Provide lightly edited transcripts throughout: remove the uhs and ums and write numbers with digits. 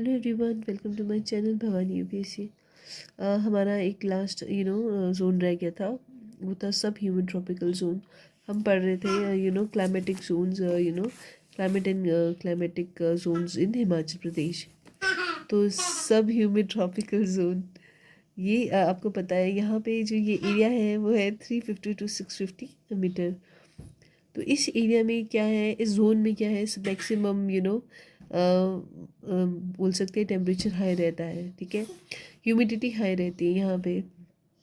Hello everyone, welcome to my channel Bhavani UPSC. हमारा एक last zone रह गया था। वो था सब ह्यूमन ट्रॉपिकल जोन। हम पढ़ रहे थे climatic zones, climate and climatic zones in Himachal Pradesh. तो सब ह्यूमन ट्रॉपिकल जोन ये आपको पता है, यहाँ पे जो ये एरिया है वो है 350 to 650 मीटर। तो इस एरिया में क्या है, इस जोन में क्या है, मैक्सिमम बोल सकते हैं टेम्परेचर हाई रहता है। ठीक है, ह्यूमिडिटी हाई रहती है यहाँ पे।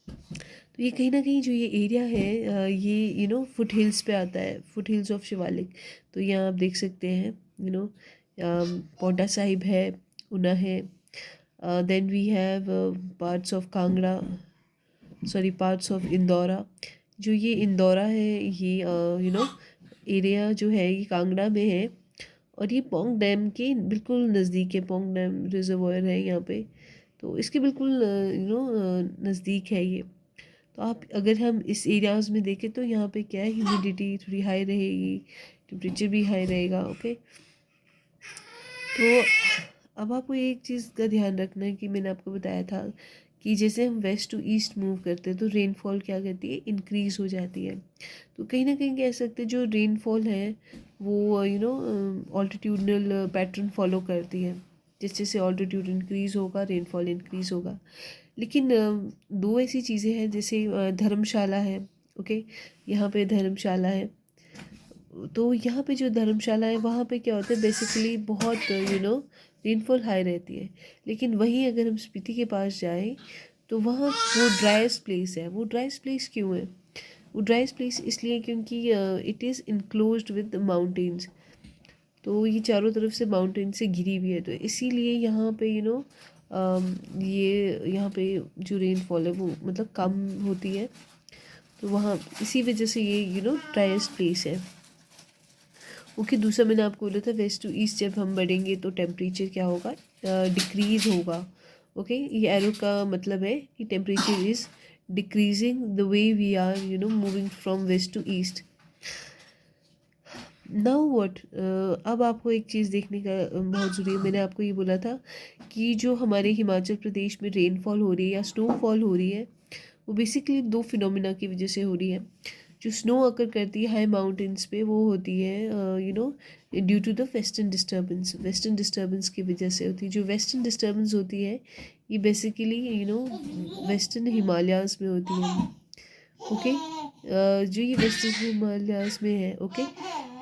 तो ये कहीं ना कहीं जो ये एरिया है, ये फुट हिल्स पे आता है, फुट हिल्स ऑफ शिवालिक। तो यहाँ आप देख सकते हैं पौंटा साहिब है, ऊना है, then we have parts of Kangra, sorry parts of Indora. जो ये इंदौरा है, ये एरिया जो है ये कांगड़ा में है, और ये पोंग डैम के बिल्कुल नज़दीक है। पोंग डैम रिजर्वॉयर है यहाँ पे, तो इसके बिल्कुल नज़दीक है ये। तो आप अगर हम इस एरियाज़ में देखें तो यहाँ पे क्या है, ह्यूमिडिटी थोड़ी हाई रहेगी, टेम्परेचर भी हाई रहेगा। ओके, तो अब आपको एक चीज़ का ध्यान रखना है कि मैंने आपको बताया था कि जैसे हम वेस्ट टू ईस्ट मूव करते हैं तो रेनफॉल क्या करती है, इंक्रीज़ हो जाती है। तो कहीं ना कहीं कह सकते हैं जो रेनफॉल है वो ऑल्टीट्यूडनल पैटर्न फॉलो करती है। जैसे जैसे ऑल्टीट्यूड इंक्रीज़ होगा रेनफॉल इंक्रीज़ होगा। लेकिन दो ऐसी चीज़ें हैं, जैसे धर्मशाला है। ओके, यहाँ पे धर्मशाला है। तो यहाँ पे जो धर्मशाला है वहाँ पे क्या होता है, बेसिकली बहुत रेनफॉल हाई रहती है। लेकिन वहीं अगर हम स्पीति के पास जाएं तो वहाँ वो ड्राइस्ट प्लेस है। वो ड्राइस्ट प्लेस क्यों है? वो ड्राइस्ट प्लेस इसलिए क्योंकि it is enclosed with mountains. तो ये चारों तरफ से माउंटेन से घिरी हुई है, तो इसीलिए यहाँ पे ये यहाँ पे जो रेनफॉल है वो मतलब कम होती है। तो वहाँ इसी वजह से ये ड्राइस्ट प्लेस है। ओके, दूसरा मैंने आपको बोला था वेस्ट टू ईस्ट जब हम बढ़ेंगे तो टेम्परेचर क्या होगा, डिक्रीज़ होगा। ओके, ये एरो का मतलब है कि temperature is decreasing the way we are moving from west to east. Now what, अब आपको एक चीज़ देखने का बहुत ज़रूरी है। मैंने आपको ये बोला था कि जो हमारे हिमाचल प्रदेश में रेनफॉल हो रही है या स्नोफॉल हो रही है वो बेसिकली दो फिनोमिना की वजह से हो रही है। जो स्नो अकर करती है हाई माउंटेन्स पे वो होती है due to the western disturbance. Western disturbance की वजह से होती है। जो वेस्टर्न डिस्टर्बेंस होती है ये बेसिकली वेस्टर्न हिमालयाज़ में होती है। ओके, जो ये वेस्टर्न हिमालयाज़ में है, ओके,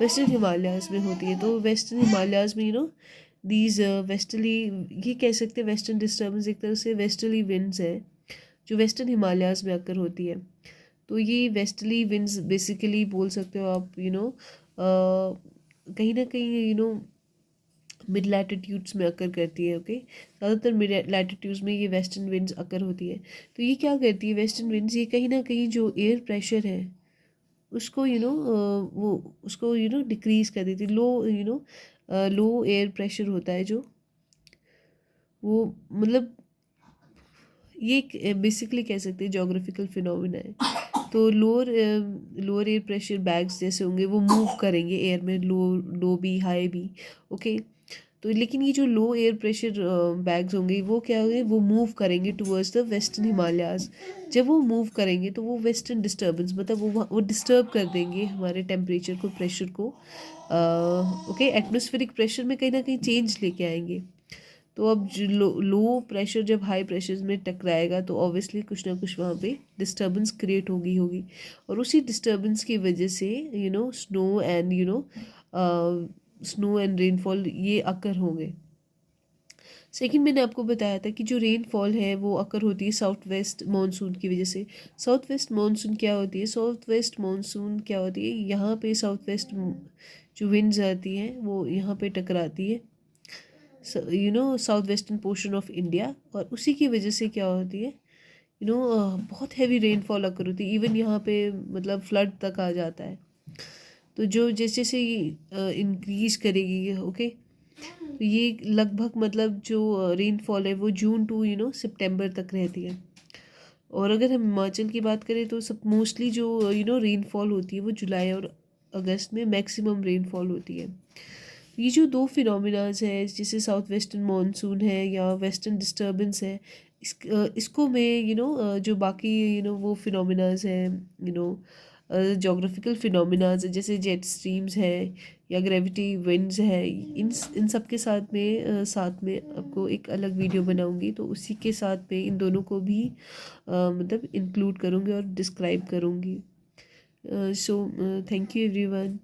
वेस्टर्न हिमालयाज़ में होती है। तो वेस्टर्न हिमालयाज़ में दीज वेस्टर्ली, ये कह सकते हैं वेस्टर्न डिस्टर्बेंस एक तरह से वेस्टर्ली विंड्स है जो वेस्टर्न हिमालयाज़ में आकर होती है। तो ये वेस्टर्ली विंड्स बेसिकली बोल सकते हो आप कहीं ना कहीं मिड लैटिट्यूड्स में अकर करती है। ओके, ज़्यादातर मिड लैटिट्यूड्स में ये वेस्टर्न विंड्स अकर होती है। तो ये क्या करती है, वेस्टर्न विंड्स ये कहीं ना कहीं जो एयर प्रेशर है उसको वो उसको डिक्रीज़ कर देती है। लो लो एयर प्रेशर होता है जो वो मतलब ये एक बेसिकली कह सकते हैं जोग्राफिकल फिनोमिना है। तो lower lower air pressure bags जैसे होंगे वो मूव करेंगे एयर में, लो लो भी हाई भी। ओके, तो लेकिन ये जो लो एयर प्रेशर बैग्स होंगे वो क्या होंगे, वो मूव करेंगे टुवर्ड्स द वेस्टर्न हिमालयाज। जब वो मूव करेंगे तो वो वेस्टर्न डिस्टर्बेंस मतलब वो डिस्टर्ब कर देंगे हमारे टेम्परेचर को, प्रेशर को। ओके, एटमॉस्फेरिक प्रेशर में कहीं ना कहीं चेंज लेके आएंगे। तो अब जो लो प्रेशर जब हाई प्रेशर में टकराएगा तो ऑब्वियसली कुछ ना कुछ वहाँ पे डिस्टर्बेंस क्रिएट होगी। और उसी डिस्टर्बेंस की वजह से स्नो एंड रेनफॉल ये अकर होंगे। सेकंड, मैंने आपको बताया था कि जो रेनफॉल है वो अकर होती है साउथ वेस्ट मानसून की वजह से। साउथ वेस्ट मानसून क्या होती है, साउथ वेस्ट मानसून क्या होती है, यहाँ पे साउथ वेस्ट जो विंड्स आती हैं वो यहाँ पे टकराती है south western portion of India, और उसी की वजह से क्या होती है बहुत हैवी रेनफॉल अकर होती है। इवन यहाँ पे मतलब फ्लड तक आ जाता है। तो जो जैसे जैसे इंक्रीज करेगी, ओके, तो ये लगभग मतलब जो रेनफॉल है वो जून टू सितंबर तक रहती है। और अगर हम हिमाचल की बात करें तो सब मोस्टली जो रेनफॉल होती है वो जुलाई और अगस्त में मैक्सिमम रेनफॉल होती है। ये जो दो फिनोमिनाज है, जैसे साउथ वेस्टर्न मानसून है या वेस्टर्न डिस्टर्बेंस है, इसको मैं जो बाकी वो फिनोमिनाज है, जोग्राफिकल फिनोमिनाज जैसे जेट स्ट्रीम्स है या ग्रेविटी विंड्स है, इन सब के साथ में आपको एक अलग वीडियो बनाऊंगी, तो उसी के साथ में इन दोनों को भी मतलब इंक्लूड करूँगी और डिस्क्राइब करूँगी। So thank you everyone.